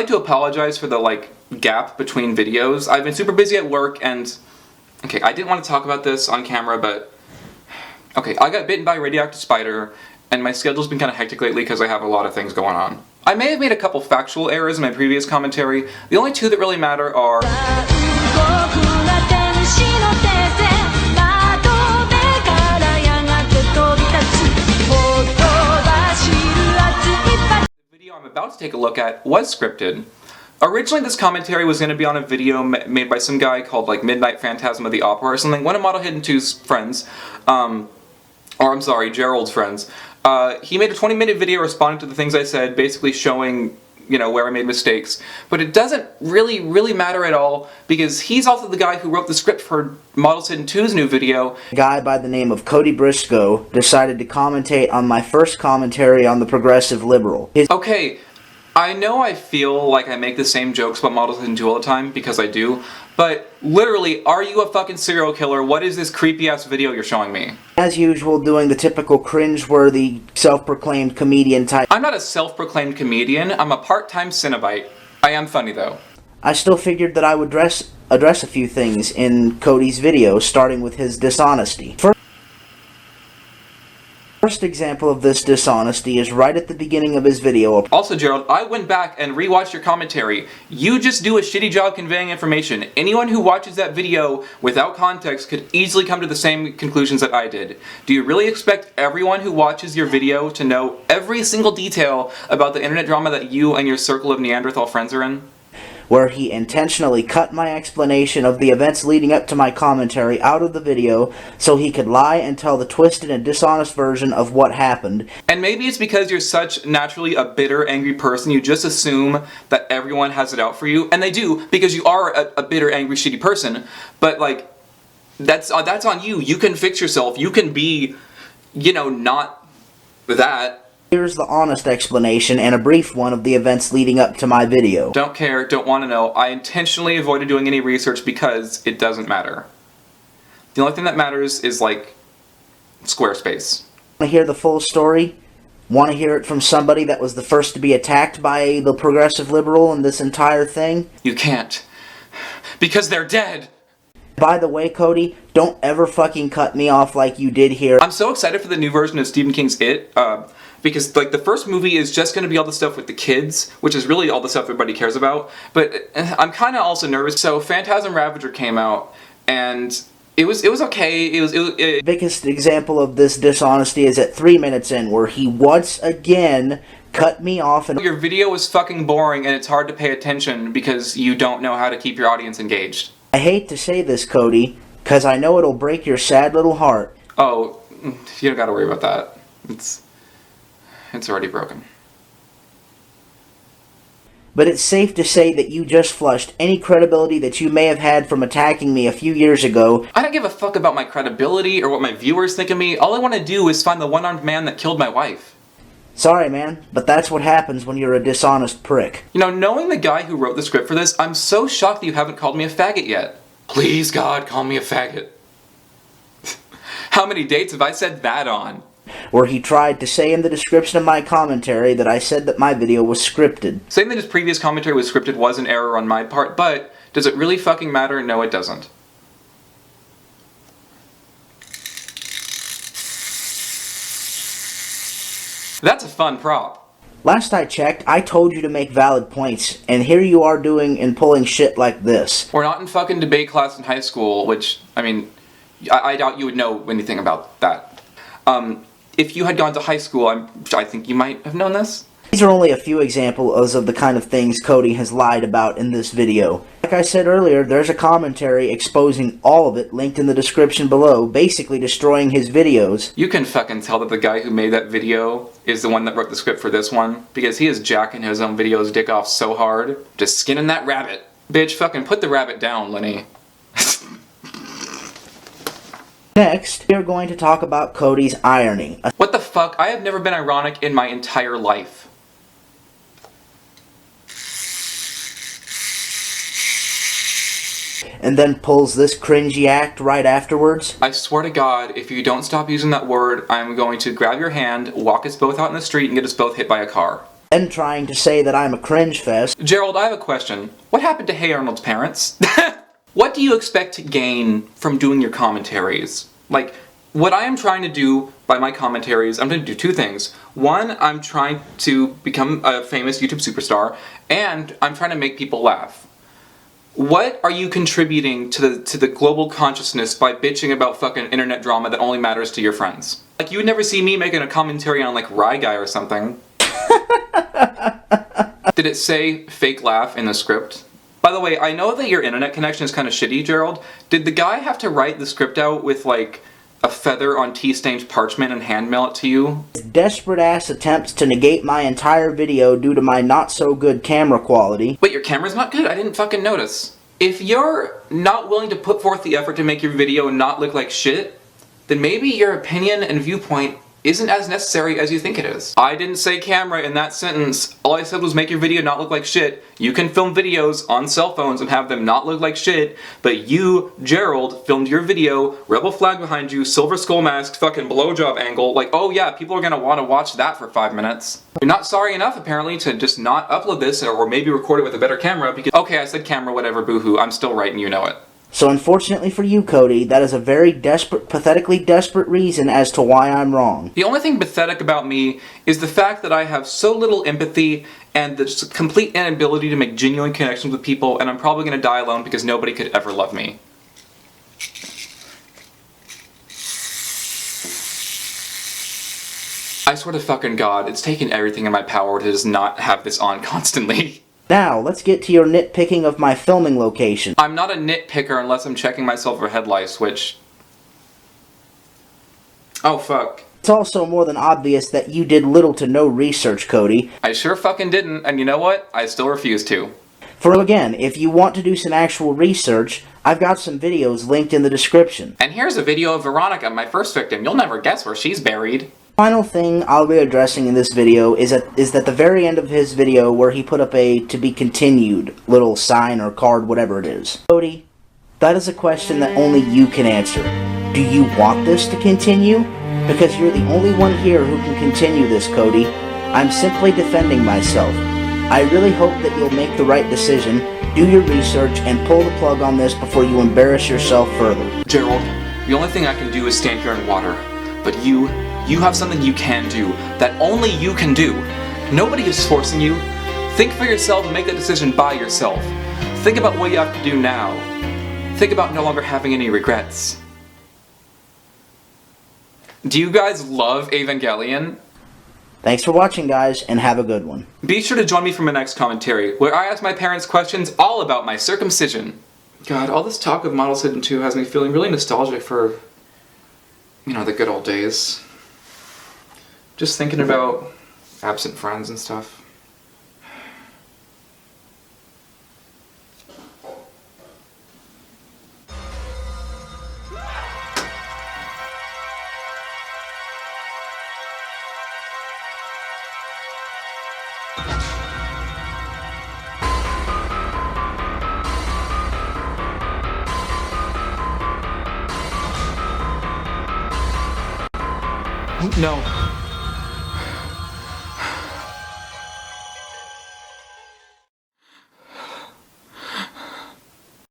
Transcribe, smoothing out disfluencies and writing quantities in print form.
like to apologize for the, like, gap between videos. I've been super busy at work and... Okay, I didn't want to talk about this on camera, but... Okay, I got bitten by a radioactive spider, and my schedule's been kind of hectic lately because I have a lot of things going on. I may have made a couple factual errors in my previous commentary. The only two that really matter are... The video I'm about to take a look at was scripted. Originally this commentary was going to be on a video made by some guy called like Midnight Phantasm of the Opera or something, one of Model Hidden 2's friends, Gerald's friends. He made a 20-minute video responding to the things I said, basically showing, you know, where I made mistakes. But it doesn't really matter at all, because he's also the guy who wrote the script for Model Hidden 2's new video. A guy by the name of Cody Briscoe decided to commentate on my first commentary on the Progressive Liberal. Okay, I know I feel like I make the same jokes about Model Hidden 2 all the time, because I do, but literally, are you a fucking serial killer? What is this creepy-ass video you're showing me? As usual, doing the typical cringe-worthy, self-proclaimed comedian type. I'm not a self-proclaimed comedian, I'm a part-time Cenobite. I am funny, though. I still figured that I would address a few things in Cody's video, starting with his dishonesty. First example of this dishonesty is right at the beginning of his video. Also, Gerald, I went back and rewatched your commentary. You just do a shitty job conveying information. Anyone who watches that video without context could easily come to the same conclusions that I did. Do you really expect everyone who watches your video to know every single detail about the internet drama that you and your circle of Neanderthal friends are in? Where he intentionally cut my explanation of the events leading up to my commentary out of the video so he could lie and tell the twisted and dishonest version of what happened. And maybe it's because you're such naturally a bitter, angry person, you just assume that everyone has it out for you. And they do, because you are a bitter, angry, shitty person. But, like, that's on you. You can fix yourself. You can be, you know, not that. Here's the honest explanation and a brief one of the events leading up to my video. Don't care, don't want to know. I intentionally avoided doing any research because it doesn't matter. The only thing that matters is, like, Squarespace. Want to hear the full story? Want to hear it from somebody that was the first to be attacked by the Progressive Liberal in this entire thing? You can't. Because they're dead! By the way, Cody, don't ever fucking cut me off like you did here. I'm so excited for the new version of Stephen King's It, because, like, the first movie is just going to be all the stuff with the kids, which is really all the stuff everybody cares about, but I'm kind of also nervous. So, Phantasm Ravager came out, and it was okay. The biggest example of this dishonesty is at 3 minutes in, where he once again cut me off and... Your video was fucking boring, and it's hard to pay attention because you don't know how to keep your audience engaged. I hate to say this, Cody, because I know it'll break your sad little heart. Oh, you don't gotta worry about that. It's already broken. But it's safe to say that you just flushed any credibility that you may have had from attacking me a few years ago. I don't give a fuck about my credibility or what my viewers think of me. All I want to do is find the one-armed man that killed my wife. Sorry, man, but that's what happens when you're a dishonest prick. You know, knowing the guy who wrote the script for this, I'm so shocked that you haven't called me a faggot yet. Please, God, call me a faggot. How many dates have I said that on? Where he tried to say in the description of my commentary that I said that my video was scripted. Saying that his previous commentary was scripted was an error on my part, but does it really fucking matter? No, it doesn't. That's a fun prop. Last I checked, I told you to make valid points, and here you are doing and pulling shit like this. We're not in fucking debate class in high school, which, I mean, I doubt you would know anything about that. If you had gone to high school, I think you might have known this. These are only a few examples of the kind of things Cody has lied about in this video. Like I said earlier, there's a commentary exposing all of it linked in the description below, basically destroying his videos. You can fucking tell that the guy who made that video is the one that wrote the script for this one, because he is jacking his own video's dick off so hard, just skinning that rabbit. Bitch, fucking put the rabbit down, Lenny. Next, we are going to talk about Cody's irony. What the fuck? I have never been ironic in my entire life. And then pulls this cringy act right afterwards. I swear to God, if you don't stop using that word, I'm going to grab your hand, walk us both out in the street, and get us both hit by a car. then trying to say that I'm a cringe fest. Gerald, I have a question. What happened to Hey Arnold's parents? What do you expect to gain from doing your commentaries? Like, what I am trying to do by my commentaries, I'm going to do two things. One, I'm trying to become a famous YouTube superstar, and I'm trying to make people laugh. What are you contributing to the global consciousness by bitching about fucking internet drama that only matters to your friends? Like, you would never see me making a commentary on, like, Rye Guy or something. Did it say fake laugh in the script? By the way, I know that your internet connection is kind of shitty, Gerald. Did the guy have to write the script out with, like, a feather on tea-stained parchment and hand-mail it to you? Desperate-ass attempts to negate my entire video due to my not-so-good camera quality. Wait, your camera's not good? I didn't fucking notice. If you're not willing to put forth the effort to make your video not look like shit, then maybe your opinion and viewpoint isn't as necessary as you think it is. I didn't say camera in that sentence. All I said was make your video not look like shit. You can film videos on cell phones and have them not look like shit, but you, Gerald, filmed your video, rebel flag behind you, silver skull mask, fucking blowjob angle, like, oh yeah, people are gonna want to watch that for 5 minutes. You're not sorry enough, apparently, to just not upload this, or maybe record it with a better camera, because, okay, I said camera, whatever, boohoo, I'm still right and you know it. So unfortunately for you, Cody, that is a very desperate, pathetically desperate reason as to why I'm wrong. The only thing pathetic about me is the fact that I have so little empathy and the just complete inability to make genuine connections with people, and I'm probably going to die alone because nobody could ever love me. I swear to fucking God, it's taken everything in my power to just not have this on constantly. Now, let's get to your nitpicking of my filming location. I'm not a nitpicker unless I'm checking myself for head lice, which... Oh, fuck. It's also more than obvious that you did little to no research, Cody. I sure fucking didn't, and you know what? I still refuse to. For again, if you want to do some actual research, I've got some videos linked in the description. And here's a video of Veronica, my first victim. You'll never guess where she's buried. Final thing I'll be addressing in this video is that the very end of his video where he put up a to be continued little sign or card, whatever it is. Cody, that is a question that only you can answer. Do you want this to continue? Because you're the only one here who can continue this, Cody. I'm simply defending myself. I really hope that you'll make the right decision, do your research, and pull the plug on this before you embarrass yourself further. Gerald, the only thing I can do is stand here in water. But you have something you can do that only you can do. Nobody is forcing you. Think for yourself and make that decision by yourself. Think about what you have to do now. Think about no longer having any regrets. Do you guys love Evangelion? Thanks for watching, guys, and have a good one. Be sure to join me for my next commentary, where I ask my parents questions all about my circumcision. God, all this talk of Models Hidden 2 has me feeling really nostalgic for, you know, the good old days. Just thinking about absent friends and stuff. No.